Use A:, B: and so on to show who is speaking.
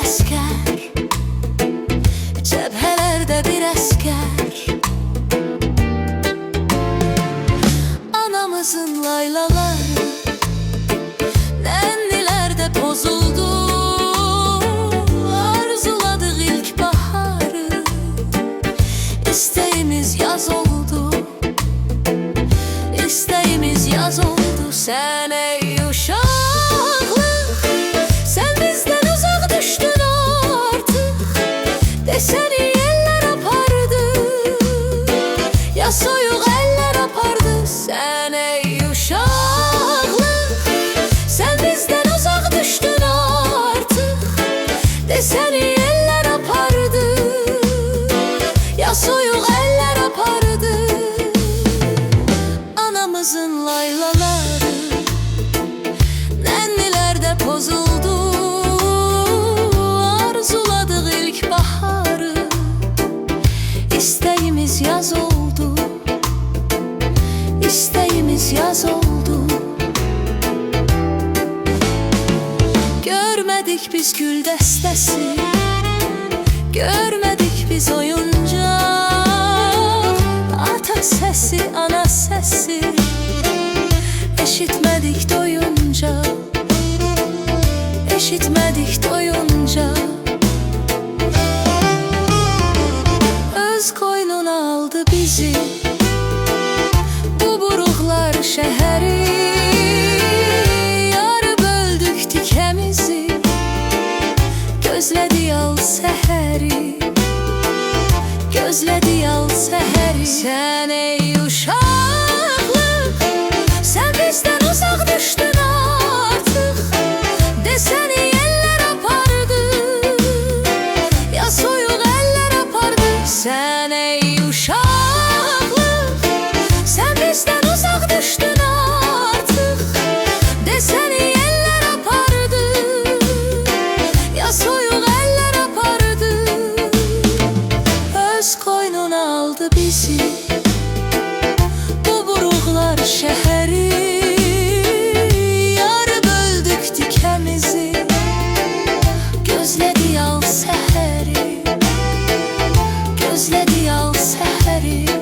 A: asker, cəbhələrdə bir əskər. Anamızın laylaları nənnilərdə pozuldu. Arzuladıq ilk baharı, İstəyimiz yaz oldu, İstəyimiz yaz oldu. Sən ey uşaqlıq, sən bizdən uzaq düşdün artıq. Desəni ellər apardı, ya soyuq əllər apardı. Sən ey uşaqlıq, sən bizdən uzaq düşdün artıq. Desəni ellər apardı, ya soyuq əllər apardı. Anamızın laylaları nənnilərdə pozuldu. Arzuladıq ilk baharı, İstəyimiz yaz oldu, İstəyimiz yaz oldu. Görmədik biz gül dəstəsi, görmədik biz oyuncaq. Ata səsi, ana səsi eşitmədik doyunca, eşitmədik doyunca. Öz qoynuna aldı bizi bu buruqlar şəhəri. Yarı böldük tikəmizi, gözlədi al səhəri, gözlədi al səhəri. Sən ey uşaqlıq, sən bizdən uzaq düşdün artıq. Desəni ellər apardı, ya soyuq əllər apardı. Sən ey uşaqlıq, sən bizdən uzaq düşdün artıq. Desəni ellər apardı, ya soyuq əllər apardı. Öz qoynuna aldı bizi bu buruqlar şəhəri. Yarı böldük tikəmizi, gözlədi al səhəri, gözlədi al səhəri.